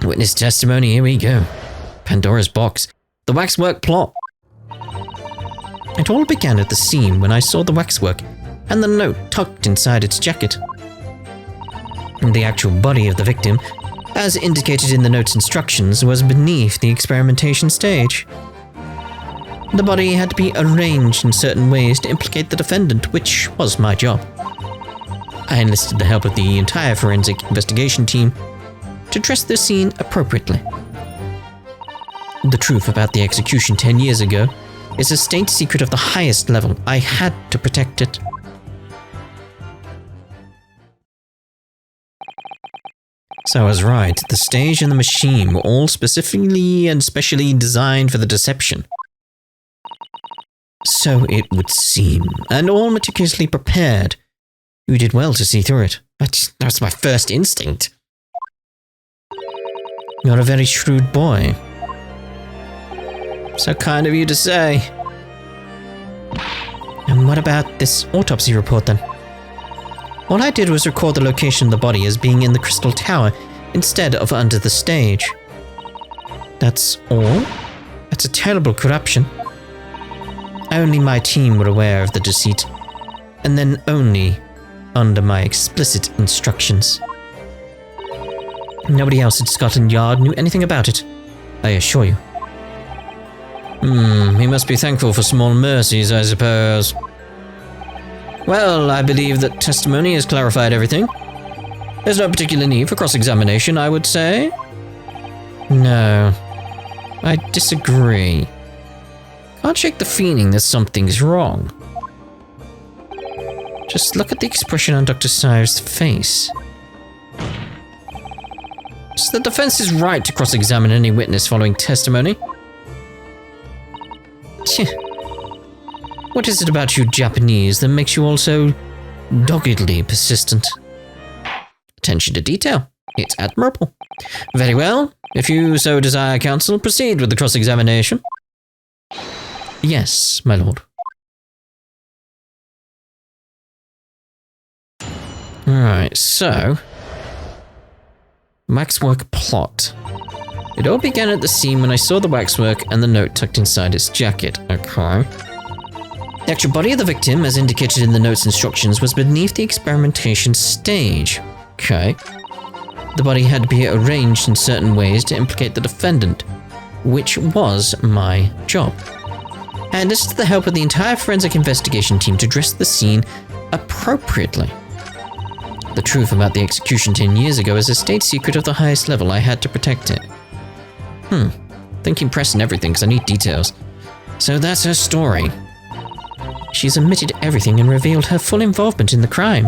Witness testimony, here we go. Pandora's box. The waxwork plot. It all began at the scene when I saw the waxwork and the note tucked inside its jacket. The actual body of the victim, as indicated in the note's instructions, was beneath the experimentation stage. The body had to be arranged in certain ways to implicate the defendant, which was my job. I enlisted the help of the entire forensic investigation team to dress the scene appropriately. The truth about the execution 10 years ago is a state secret of the highest level. I had to protect it. So I was right. The stage and the machine were all specifically and specially designed for the deception. So it would seem, and all meticulously prepared. You did well to see through it. That's my first instinct. You're a very shrewd boy. So kind of you to say. And what about this autopsy report then? All I did was record the location of the body as being in the Crystal Tower instead of under the stage. That's all? That's a terrible corruption. Only my team were aware of the deceit, and then only under my explicit instructions. Nobody else at Scotland Yard knew anything about it, I assure you. We must be thankful for small mercies, I suppose. Well, I believe that testimony has clarified everything. There's no particular need for cross-examination, I would say. No, I disagree. Can't shake the feeling that something's wrong. Just look at the expression on Dr. Sire's face. So the defense is right to cross-examine any witness following testimony. What is it about you Japanese that makes you all so doggedly persistent? Attention to detail. It's admirable. Very well. If you so desire, counsel, proceed with the cross-examination. Yes, my lord. Alright, so... waxwork plot. It all began at the scene when I saw the waxwork and the note tucked inside its jacket. Okay. The actual body of the victim, as indicated in the note's instructions, was beneath the experimentation stage. Okay. The body had to be arranged in certain ways to implicate the defendant, which was my job. I enlisted the help of the entire forensic investigation team to dress the scene appropriately. The truth about the execution 10 years ago is a state secret of the highest level. I had to protect it. Thinking press and everything because I need details. So that's her story. She's admitted everything and revealed her full involvement in the crime.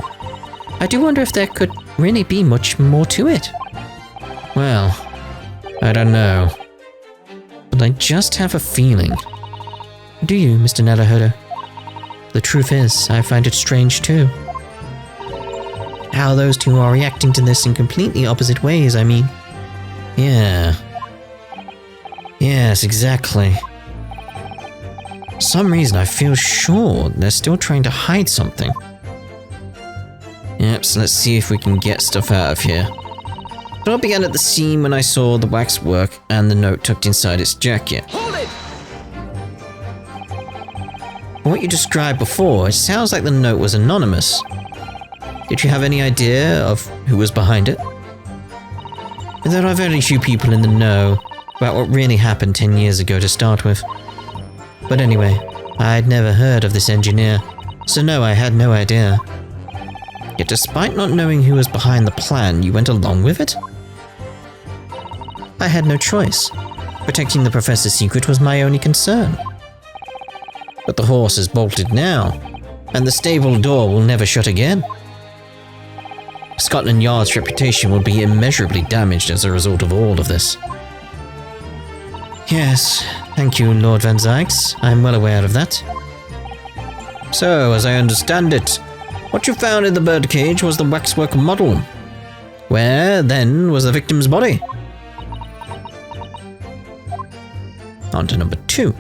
I do wonder if there could really be much more to it. Well, I don't know. But I just have a feeling. Do you, Mr. Naruhodo? The truth is, I find it strange too. How those two are reacting to this in completely opposite ways, I mean. Yeah. Yes, exactly. For some reason, I feel sure they're still trying to hide something. Yep, so let's see if we can get stuff out of here. It all began at the scene when I saw the waxwork and the note tucked inside its jacket. Hold it! From what you described before, it sounds like the note was anonymous. Did you have any idea of who was behind it? There are very few people in the know about what really happened 10 years ago to start with. But anyway, I'd never heard of this engineer, so no, I had no idea. Yet despite not knowing who was behind the plan, you went along with it? I had no choice. Protecting the professor's secret was my only concern. But the horse is bolted now, and the stable door will never shut again. Scotland Yard's reputation will be immeasurably damaged as a result of all of this. Yes, thank you, Lord Van Zykes. I'm well aware of that. So, as I understand it, what you found in the birdcage was the waxwork model. Where, then, was the victim's body? On to number 2.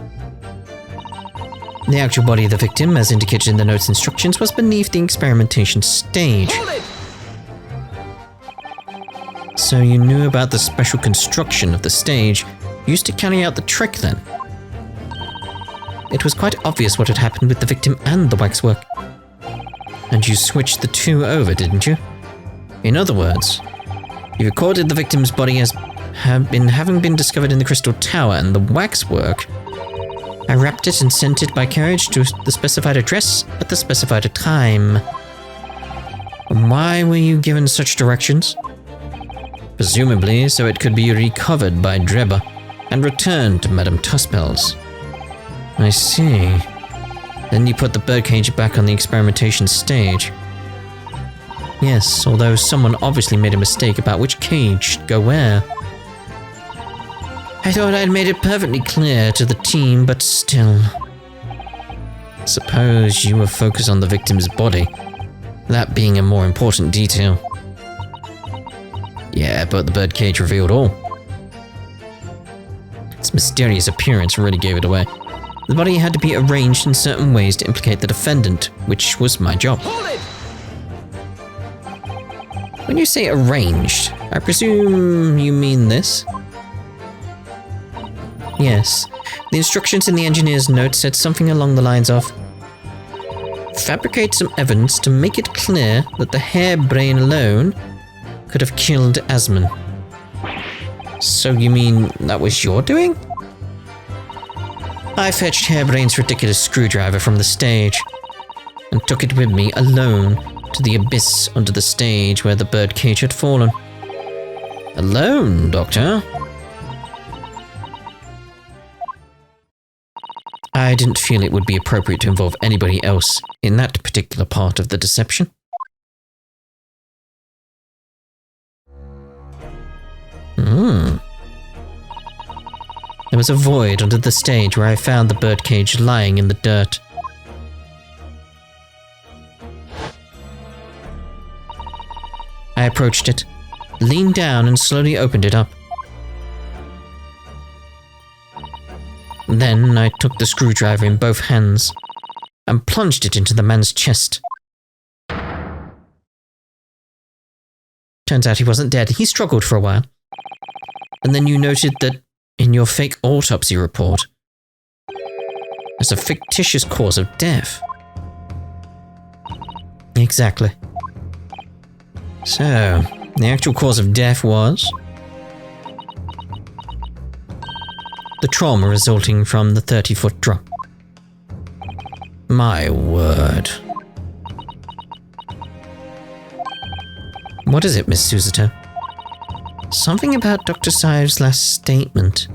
The actual body of the victim, as indicated in the note's instructions, was beneath the experimentation stage. So you knew about the special construction of the stage used to carry out the trick then? It was quite obvious what had happened with the victim and the waxwork. And you switched the two over, didn't you? In other words, you recorded the victim's body as having been discovered in the Crystal Tower, and the waxwork, I wrapped it and sent it by carriage to the specified address at the specified time. And why were you given such directions? Presumably so it could be recovered by Drebber and returned to Madame Tuspel's. I see. Then you put the birdcage back on the experimentation stage. Yes, although someone obviously made a mistake about which cage should go where. I thought I'd made it perfectly clear to the team, but still. Suppose you were focused on the victim's body, that being a more important detail. Yeah, but the birdcage revealed all. Its mysterious appearance really gave it away. The body had to be arranged in certain ways to implicate the defendant, which was my job. When you say arranged, I presume you mean this? Yes. The instructions in the engineer's note said something along the lines of, fabricate some evidence to make it clear that the harebrain alone could have killed Asman. So you mean that was your doing? I fetched Harebrain's ridiculous screwdriver from the stage and took it with me alone to the abyss under the stage where the birdcage had fallen. Alone, Doctor? I didn't feel it would be appropriate to involve anybody else in that particular part of the deception. There was a void under the stage where I found the birdcage lying in the dirt. I approached it, leaned down and slowly opened it up. Then I took the screwdriver in both hands and plunged it into the man's chest. Turns out he wasn't dead. He struggled for a while. And then you noted that in your fake autopsy report, there's a fictitious cause of death. Exactly. So, the actual cause of death was the trauma resulting from the 30-foot drop. My word. What is it, Miss Susato? Something about Dr. Saiv's last statement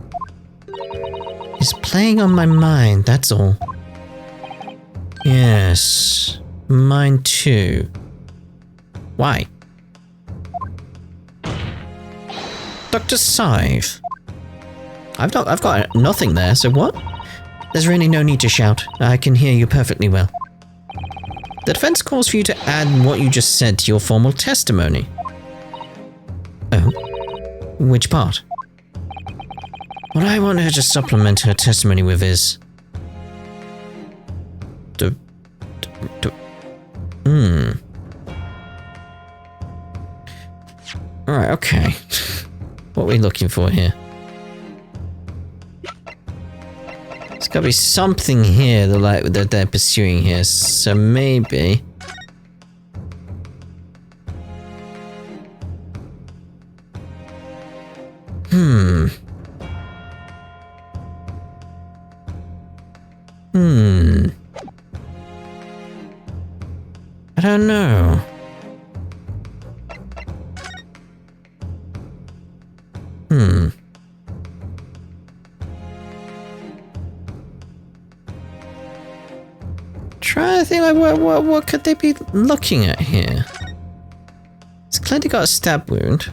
is playing on my mind, that's all. Yes, mine too. Why? Dr. Saiv. I've got nothing there, so what? There's really no need to shout. I can hear you perfectly well. The defense calls for you to add what you just said to your formal testimony. Oh? Which part? What I want her to supplement her testimony with is... Alright, okay. What are we looking for here? There's gotta be something here that they're pursuing here, so maybe... I don't know. Trying to think, like, what could they be looking at here? It's clearly got a stab wound.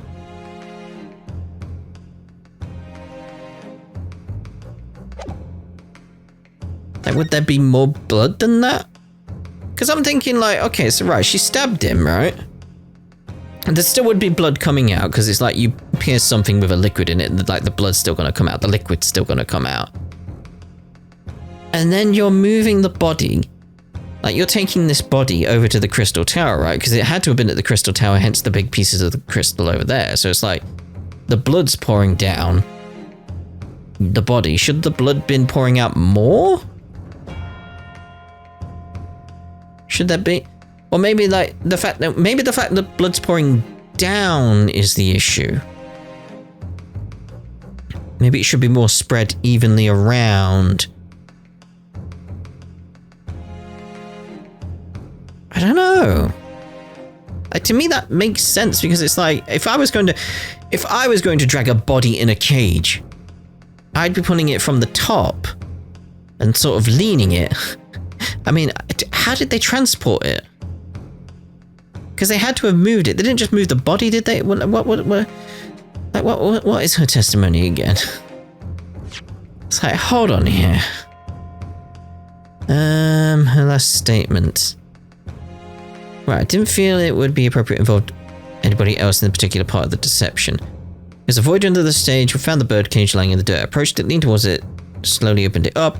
Like, would there be more blood than that? Because I'm thinking, like, okay, so right, she stabbed him, right? And there still would be blood coming out, because it's like you pierce something with a liquid in it, and like the blood's still going to come out, the liquid's still going to come out. And then you're moving the body Like, you're taking this body over to the crystal tower, right? Because it had to have been at the crystal tower, hence the big pieces of the crystal over there. So it's like, the blood's pouring down the body. Should the blood been pouring out more? Should that be? Or maybe like the fact that blood's pouring down is the issue. Maybe it should be more spread evenly around. I don't know. To me, that makes sense because it's like if I was going to drag a body in a cage, I'd be putting it from the top and sort of leaning it. I mean, how did they transport it? Because they had to have moved it. They didn't just move the body, did they? What is her testimony again? It's like, hold on here. Her last statement. Right, I didn't feel it would be appropriate to involve anybody else in the particular part of the deception. There's a void under the stage. We found the bird cage lying in the dirt. Approached it, leaned towards it, slowly opened it up,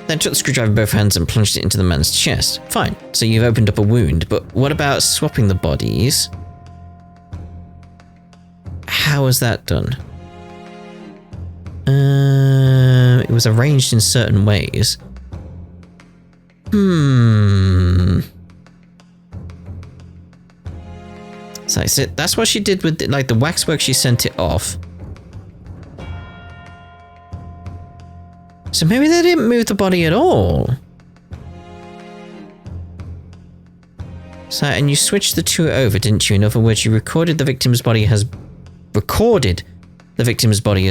then took the screwdriver in both hands and plunged it into the man's chest. Fine, so you've opened up a wound, but what about swapping the bodies? How was that done? It was arranged in certain ways. So that's what she did with like the waxwork. She sent it off. So maybe they didn't move the body at all. So, and you switched the two over, didn't you? In other words, you recorded the victim's body as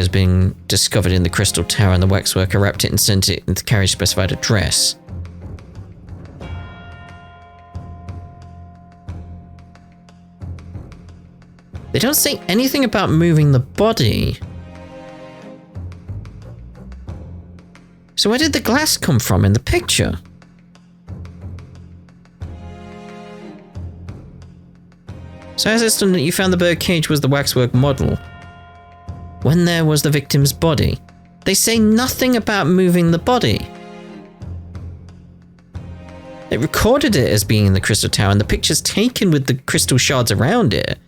being discovered in the crystal tower, and the waxworker wrapped it and sent it in the carriage specified address. They don't say anything about moving the body. So where did the glass come from in the picture? So as it's done that you found the bird cage was the waxwork model, when there was the victim's body, they say nothing about moving the body. They recorded it as being in the crystal tower and the picture's taken with the crystal shards around it,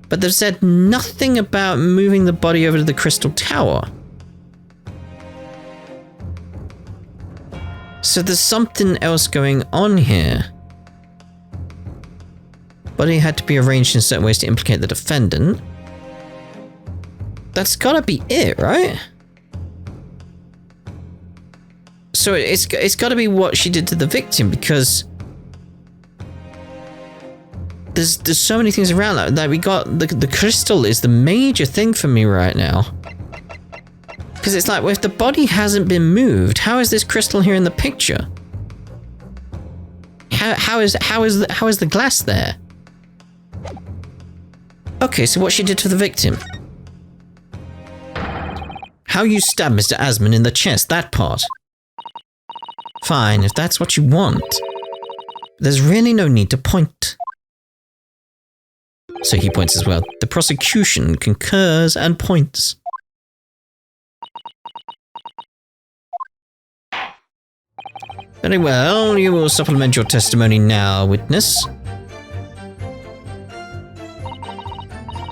but they've said nothing about moving the body over to the crystal tower. So there's something else going on here. Body had to be arranged in certain ways to implicate the defendant. That's gotta be it, right? So it's gotta be what she did to the victim, because there's so many things around that. Like we got the crystal is the major thing for me right now. Because it's like, well, if the body hasn't been moved, how is this crystal here in the picture? How is the glass there? Okay, so what she did to the victim. How you stabbed Mr. Asman in the chest, that part. Fine, if that's what you want. There's really no need to point. So he points as well. The prosecution concurs and points. Very well, you will supplement your testimony now, witness.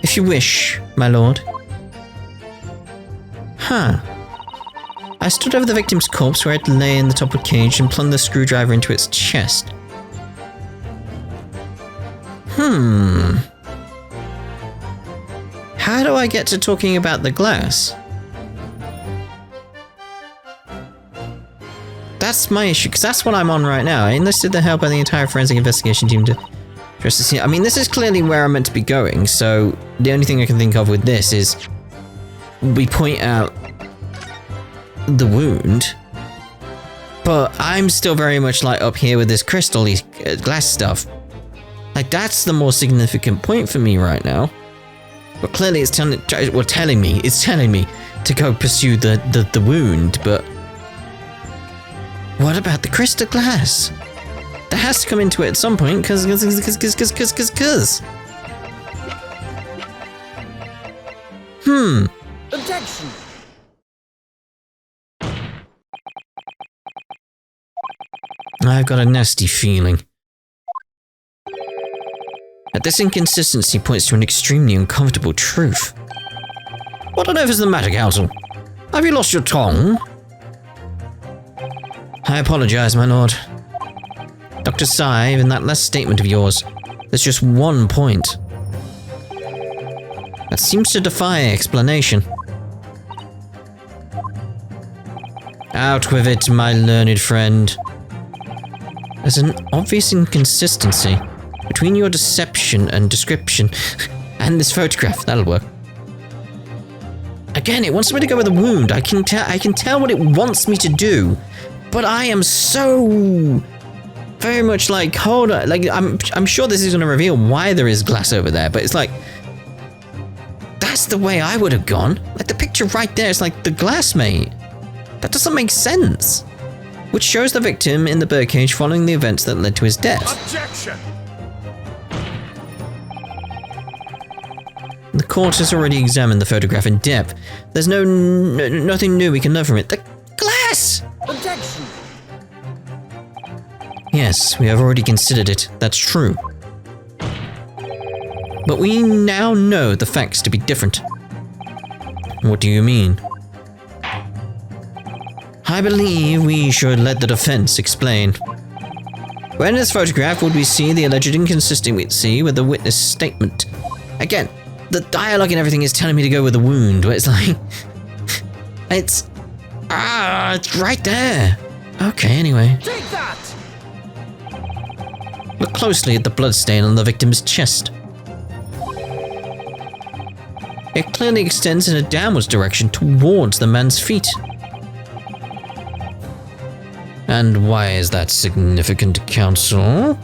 If you wish, my lord. Huh. I stood over the victim's corpse where it lay in the top of the cage and plunged the screwdriver into its chest. How do I get to talking about the glass? That's my issue, because that's what I'm on right now. I enlisted the help of the entire forensic investigation team to address the scene. I mean, this is clearly where I'm meant to be going, so the only thing I can think of with this is we point out the wound, but I'm still very much like up here with this crystal glass stuff. Like, that's the more significant point for me right now. But clearly it's telling me to go pursue the wound, but what about the crystal glass? That has to come into it at some point, cause. I've got a nasty feeling that this inconsistency points to an extremely uncomfortable truth. What on earth is the matter, Counsel? Have you lost your tongue? I apologize, my lord. Dr. Sive, in that last statement of yours, there's just one point that seems to defy explanation. Out with it, my learned friend. There's an obvious inconsistency between your deception and description and this photograph. That'll work. Again, it wants me to go with a wound. I can tell what it wants me to do, but I am so very much like, hold on, like I'm sure this is going to reveal why there is glass over there, but it's like that's the way I would have gone. Like the picture right there is like the glass, mate. That doesn't make sense. Which shows the victim in the birdcage following the events that led to his death. Objection! The court has already examined the photograph in depth. There's nothing new we can learn from it. The glass! Objection! Yes, we have already considered it. That's true. But we now know the facts to be different. What do you mean? I believe we should let the defense explain. Where in this photograph would we see the alleged inconsistency with the witness statement? Again, the dialogue and everything is telling me to go with the wound, where it's like... it's right there. Okay, anyway. Take that! Look closely at the bloodstain on the victim's chest. It clearly extends in a downwards direction towards the man's feet. And why is that significant, Counsel?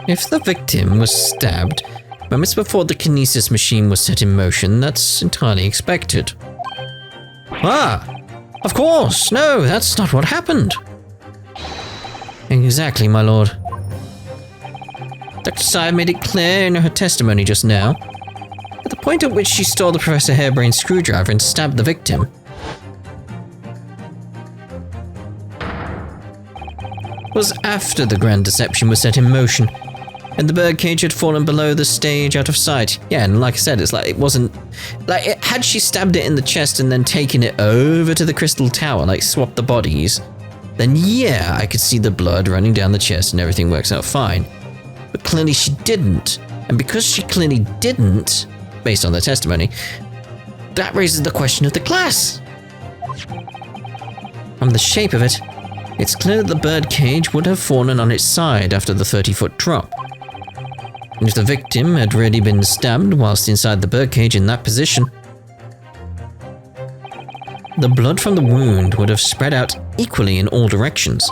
If the victim was stabbed moments before the kinesis machine was set in motion, that's entirely expected. Ah! Of course! No, that's not what happened. Exactly, my lord. Dr. Sy made it clear in her testimony just now. At the point at which she stole the Professor Hairbrain screwdriver and stabbed the victim, was after the grand deception was set in motion, and the birdcage had fallen below the stage out of sight. Yeah, and like I said, it's like it wasn't... like, had she stabbed it in the chest and then taken it over to the crystal tower, like swapped the bodies, then yeah, I could see the blood running down the chest and everything works out fine. But clearly she didn't. And because she clearly didn't, based on the testimony, that raises the question of the glass. From the shape of it, it's clear that the birdcage would have fallen on its side after the 30-foot drop. And if the victim had really been stabbed whilst inside the birdcage in that position, the blood from the wound would have spread out equally in all directions.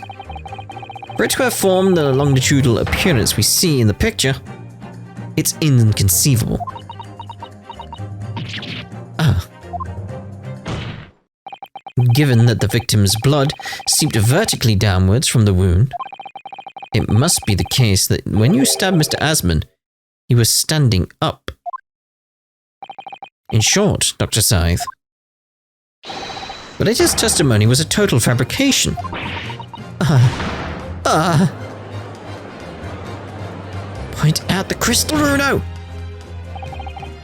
For it to have formed the longitudinal appearance we see in the picture, it's inconceivable. Given that the victim's blood seeped vertically downwards from the wound, it must be the case that when you stabbed Mr. Asman, he was standing up. In short, Dr. Scythe, the latest testimony was a total fabrication. Point out the crystal, Runo!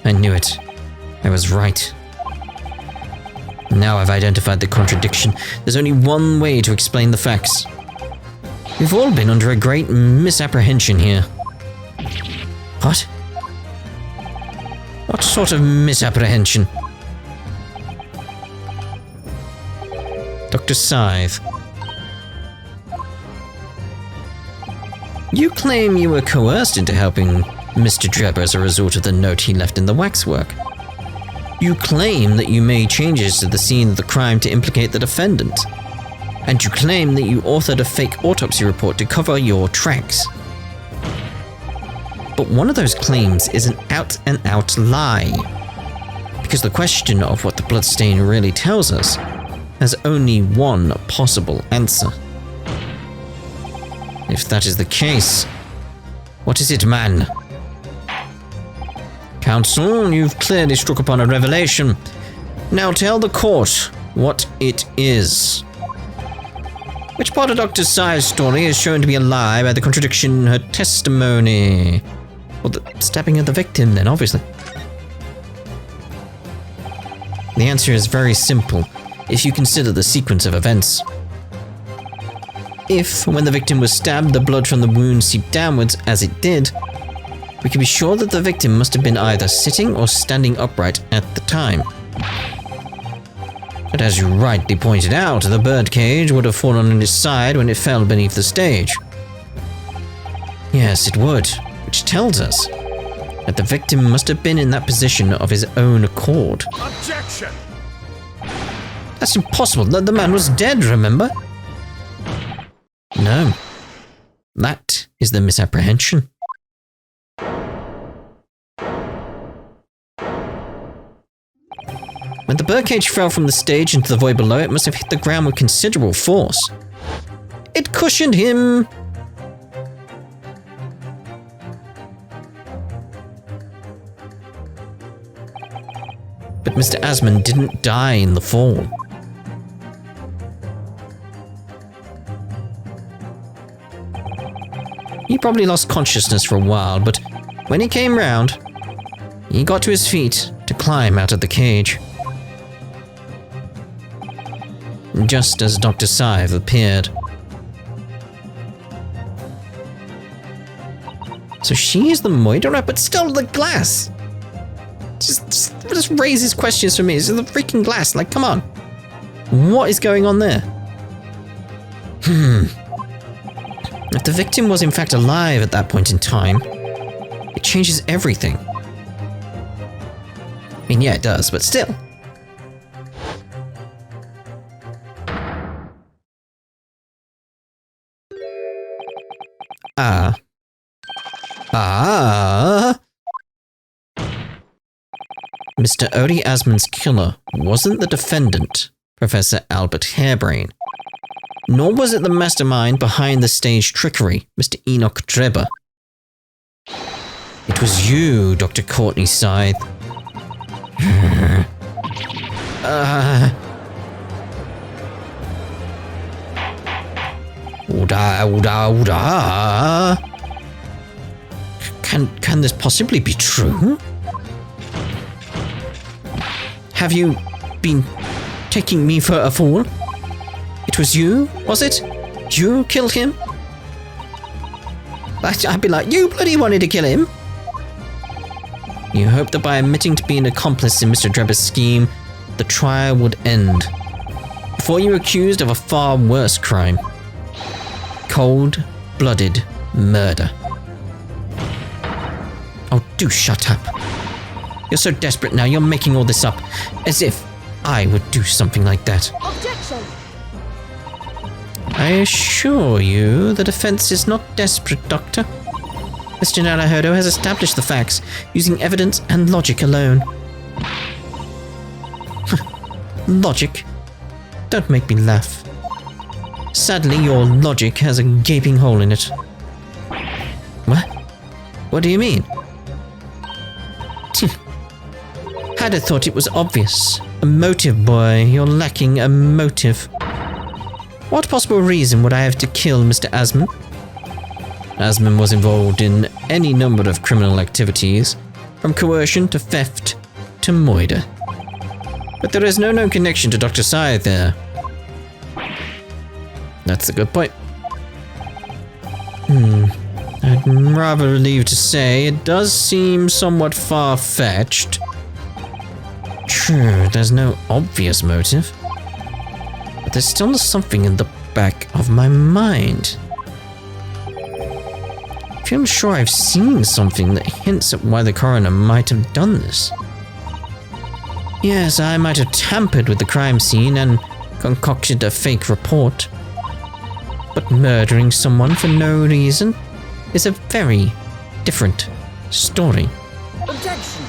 I knew it. I was right. Now I've identified the contradiction. There's only one way to explain the facts. We've all been under a great misapprehension here. What? What sort of misapprehension? Dr. Scythe. You claim you were coerced into helping Mr. Drebber as a result of the note he left in the waxwork. You claim that you made changes to the scene of the crime to implicate the defendant. And you claim that you authored a fake autopsy report to cover your tracks. But one of those claims is an out-and-out lie. Because the question of what the bloodstain really tells us has only one possible answer. If that is the case, what is it, man? Counsel, you've clearly struck upon a revelation. Now tell the court what it is. Which part of Dr. Sai's story is shown to be a lie by the contradiction in her testimony? Well, the stabbing of the victim, then, obviously. The answer is very simple, if you consider the sequence of events. If, when the victim was stabbed, the blood from the wound seeped downwards, as it did, we can be sure that the victim must have been either sitting or standing upright at the time. But as you rightly pointed out, the birdcage would have fallen on its side when it fell beneath the stage. Yes, it would, which tells us that the victim must have been in that position of his own accord. Objection! That's impossible. The man was dead, remember? No. That is the misapprehension. When the birdcage fell from the stage into the void below, it must have hit the ground with considerable force. It cushioned him! But Mr. Asman didn't die in the fall. He probably lost consciousness for a while, but when he came round, he got to his feet to climb out of the cage. Just as Dr. Scythe appeared. So she is the Moiderer, but still the glass! Just raises questions for me. It's the freaking glass, like, come on. What is going on there? If the victim was in fact alive at that point in time, it changes everything. I mean, yeah, it does, but still. Mr. Odie Asman's killer wasn't the defendant, Professor Albert Harebrain. Nor was it the mastermind behind the stage trickery, Mr. Enoch Drebber. It was you, Dr. Courtney Scythe. Can this possibly be true? Have you been taking me for a fool? It was you, was it? You killed him? I'd be like, you bloody wanted to kill him? You hoped that by admitting to being an accomplice in Mr. Drebber's scheme, the trial would end. Before you were accused of a far worse crime. Cold-blooded murder. Oh, do shut up. You're so desperate now, you're making all this up. As if I would do something like that. Objection! I assure you, the defense is not desperate, Doctor. Mr. Narahodo has established the facts, using evidence and logic alone. Logic? Don't make me laugh. Sadly, your logic has a gaping hole in it. What? What do you mean? I'd have thought it was obvious. A motive, boy. You're lacking a motive. What possible reason would I have to kill Mr. Asman? Asman was involved in any number of criminal activities, from coercion to theft to murder. But there is no known connection to Dr. Scythe there. That's a good point. I'd rather leave to say it does seem somewhat far-fetched. True, there's no obvious motive. But there's still something in the back of my mind. I feel sure I've seen something that hints at why the coroner might have done this. Yes, I might have tampered with the crime scene and concocted a fake report. But murdering someone for no reason is a very different story. Objection!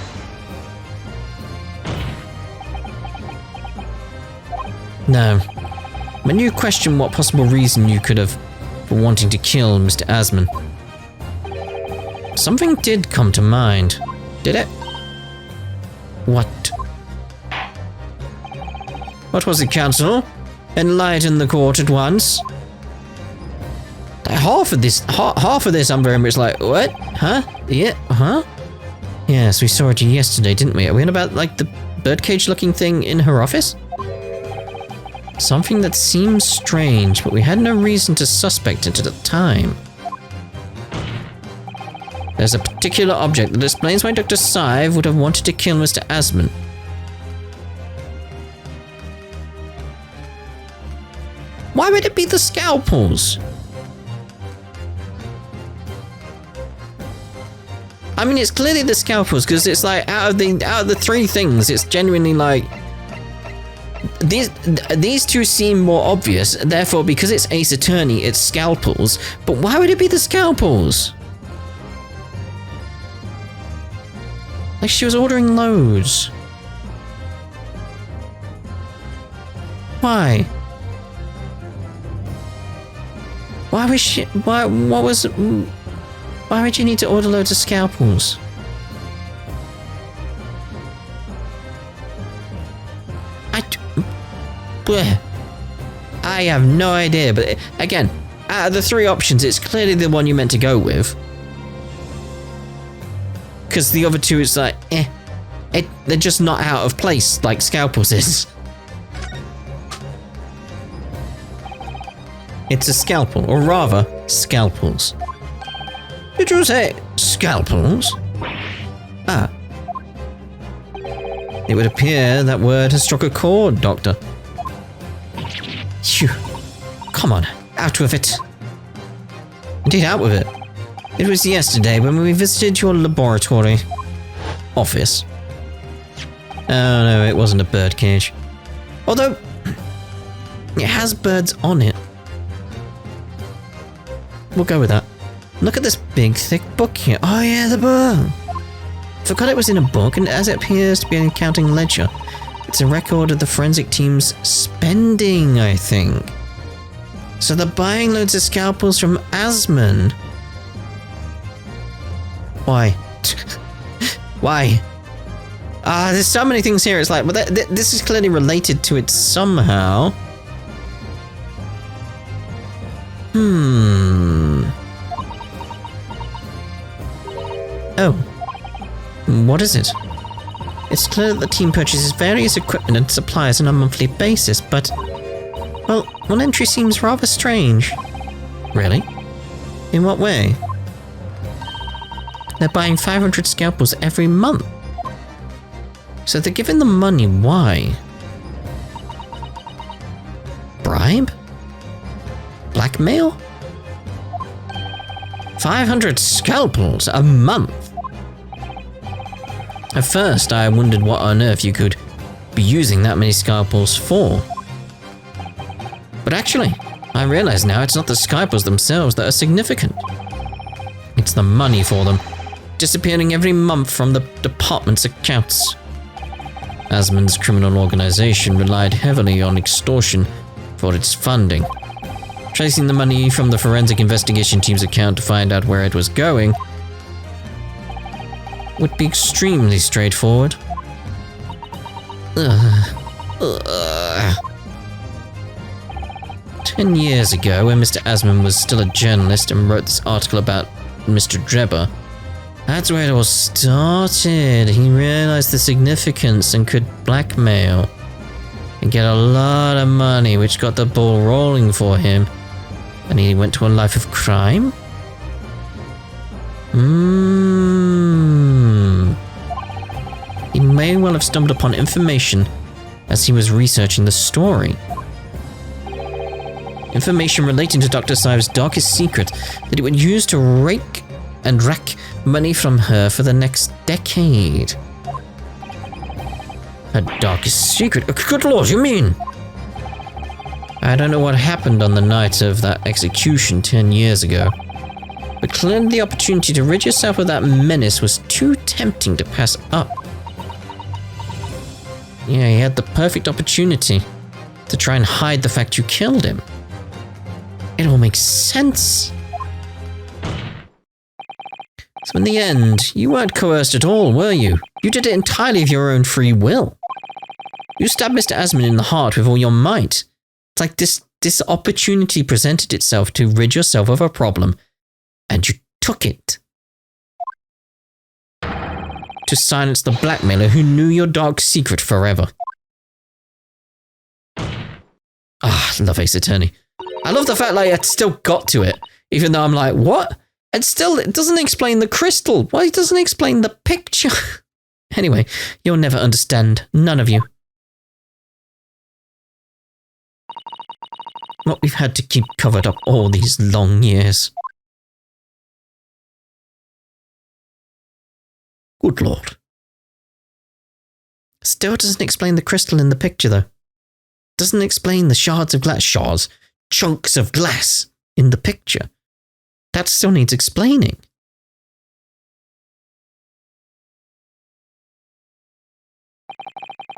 Now, when you question what possible reason you could have for wanting to kill Mr. Asman, something did come to mind, did it? What? What was it, Counsel? Enlighten the court at once. Half of this, I'm very much like, what? Huh? Yeah, huh? Yes, we saw it yesterday, didn't we? Are we on about, like, the birdcage-looking thing in her office? Something that seems strange, but we had no reason to suspect it at the time. There's a particular object that explains why Dr. Sive would have wanted to kill Mr. Asman. Why would it be the scalpels? I mean, it's clearly the scalpels, because it's like, out of the three things, it's genuinely like, these two seem more obvious, therefore, because it's Ace Attorney, it's scalpels, but why would it be the scalpels? Like, she was ordering loads. Why? Why was she, why would you need to order loads of scalpels? I have no idea, but again, out of the three options, it's clearly the one you meant to go with. Because the other two is like, they're just not out of place like scalpels is. It's a scalpel, or rather, scalpels. Did you say scalpels? Ah. It would appear that word has struck a chord, Doctor. Phew. Come on, out with it. Indeed, out with it. It was yesterday when we visited your laboratory office. Oh no, it wasn't a birdcage. Although, it has birds on it. We'll go with that. Look at this big, thick book here. Oh yeah, the book! Forgot it was in a book, and as it appears to be an accounting ledger, it's a record of the forensic team's spending, I think. So they're buying loads of scalpels from Asman. Why? Why? There's so many things here. It's like, well, this is clearly related to it somehow. Oh. What is it? It's clear that the team purchases various equipment and supplies on a monthly basis, but... well, one entry seems rather strange. Really? In what way? They're buying 500 scalpels every month. So they're giving them money, why? Bribe? Blackmail? 500 scalpels a month? At first, I wondered what on earth you could be using that many scalpels for. But actually, I realize now it's not the scalpels themselves that are significant. It's the money for them, disappearing every month from the department's accounts. Asman's criminal organization relied heavily on extortion for its funding. Tracing the money from the forensic investigation team's account to find out where it was going would be extremely straightforward. 10 years ago, when Mr. Asman was still a journalist and wrote this article about Mr. Drebber, that's where it all started. He realized the significance and could blackmail and get a lot of money, which got the ball rolling for him. And he went to a life of crime? He may well have stumbled upon information as he was researching the story. Information relating to Dr. Sive's darkest secret that he would use to rake and rack money from her for the next decade. Her darkest secret? Good lord, you mean? I don't know what happened on the night of that execution 10 years ago, but clearly the opportunity to rid yourself of that menace was too tempting to pass up. Yeah, he had the perfect opportunity to try and hide the fact you killed him. It all makes sense. So in the end, you weren't coerced at all, were you? You did it entirely of your own free will. You stabbed Mr. Asmund in the heart with all your might. It's like this opportunity presented itself to rid yourself of a problem, and you took it. To silence the blackmailer who knew your dark secret forever. Ah, love Ace Attorney. I love the fact like I still got to it, even though I'm like, what? And still, it doesn't explain the crystal. Why it doesn't explain the picture? Anyway, you'll never understand. None of you. What we've had to keep covered up all these long years. Good Lord. Still doesn't explain the crystal in the picture, though. Doesn't explain the shards of glass. Chunks of glass in the picture. That still needs explaining.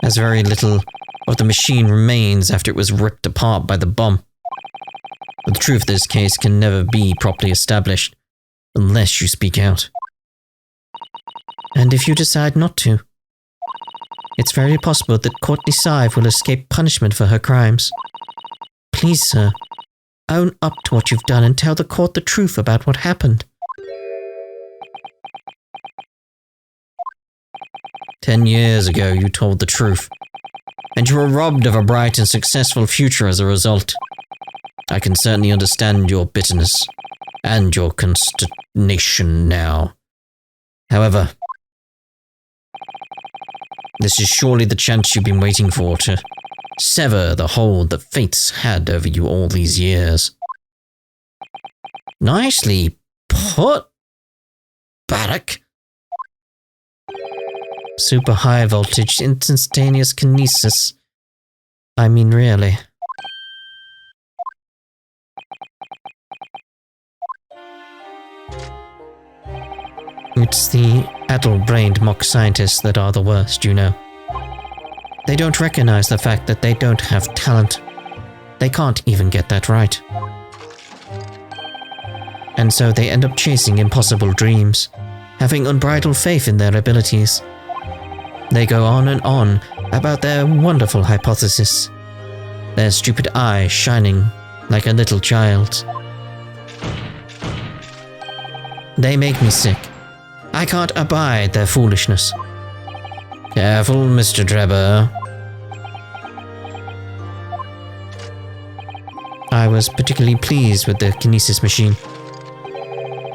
As very little of the machine remains after it was ripped apart by the bomb. But the truth of this case can never be properly established unless you speak out. And if you decide not to, it's very possible that Courtney Sive will escape punishment for her crimes. Please, sir, own up to what you've done and tell the court the truth about what happened. 10 years ago, you told the truth, and you were robbed of a bright and successful future as a result. I can certainly understand your bitterness and your consternation now. However, this is surely the chance you've been waiting for to sever the hold that fate's had over you all these years. Nicely put, Barrack. Super high voltage instantaneous kinesis. I mean, really. It's the addle-brained mock scientists that are the worst, you know. They don't recognize the fact that they don't have talent. They can't even get that right. And so they end up chasing impossible dreams, having unbridled faith in their abilities. They go on and on about their wonderful hypothesis, their stupid eye shining like a little child's. They make me sick. I can't abide their foolishness. Careful, Mr. Drebber. I was particularly pleased with the kinesis machine.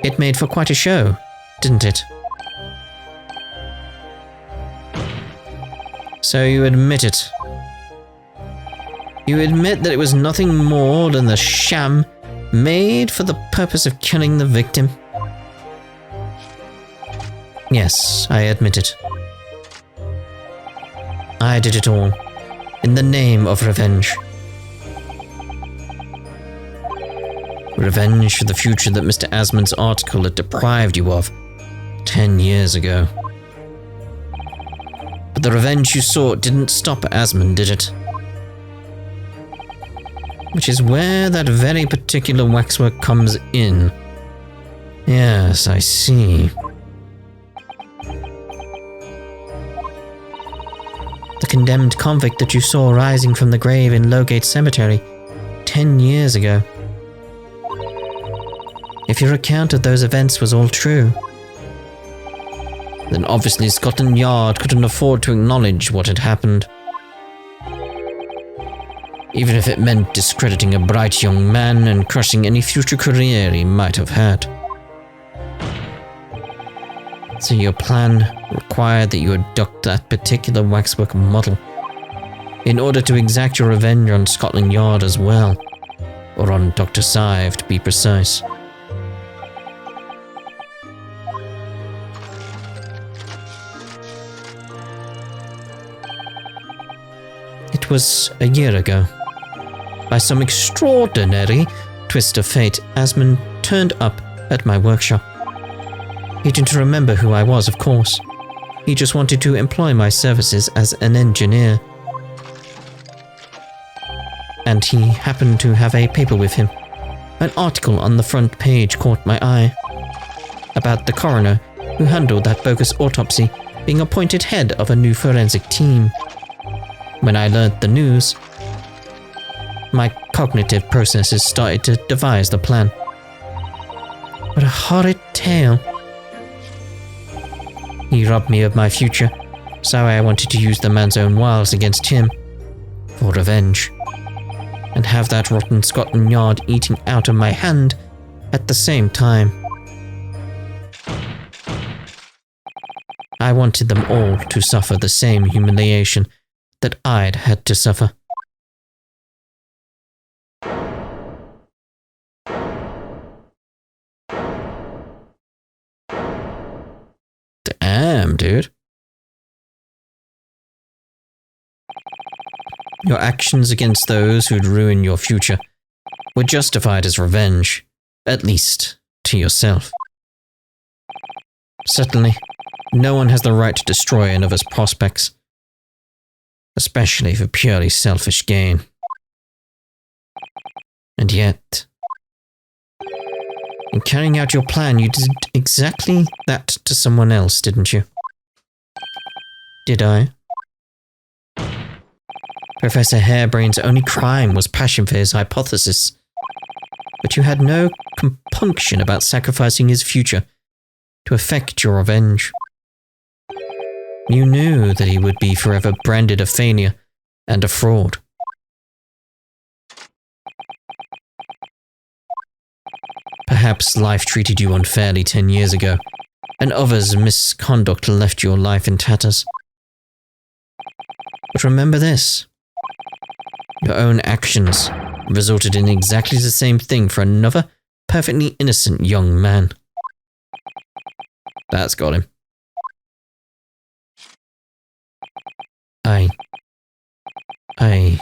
It made for quite a show, didn't it? So you admit it. You admit that it was nothing more than the sham made for the purpose of killing the victim? Yes, I admit it. I did it all, in the name of revenge. Revenge for the future that Mr. Asmund's article had deprived you of 10 years ago. But the revenge you sought didn't stop Asmund, did it? Which is where that very particular waxwork comes in. Yes, I see. The condemned convict that you saw rising from the grave in Lowgate Cemetery 10 years ago. If your account of those events was all true, then obviously Scotland Yard couldn't afford to acknowledge what had happened. Even if it meant discrediting a bright young man and crushing any future career he might have had. So your plan required that you abduct that particular waxwork model in order to exact your revenge on Scotland Yard as well, or on Dr. Sive to be precise. It was a year ago. By some extraordinary twist of fate, Asmund turned up at my workshop. He didn't remember who I was, of course. He just wanted to employ my services as an engineer. And he happened to have a paper with him. An article on the front page caught my eye. About the coroner who handled that bogus autopsy being appointed head of a new forensic team. When I learned the news, my cognitive processes started to devise the plan. What a horrid tale. He robbed me of my future, so I wanted to use the man's own wiles against him, for revenge, and have that rotten Scotland Yard eating out of my hand at the same time. I wanted them all to suffer the same humiliation that I'd had to suffer. Damn, dude. Your actions against those who'd ruin your future were justified as revenge, at least to yourself. Certainly, no one has the right to destroy another's prospects, especially for purely selfish gain. And yet, in carrying out your plan, you did exactly that to someone else, didn't you? Did I? Professor Harebrain's only crime was passion for his hypothesis, but you had no compunction about sacrificing his future to effect your revenge. You knew that he would be forever branded a failure and a fraud. Perhaps life treated you unfairly 10 years ago, and others' misconduct left your life in tatters. But remember this. Your own actions resulted in exactly the same thing for another perfectly innocent young man. That's got him. I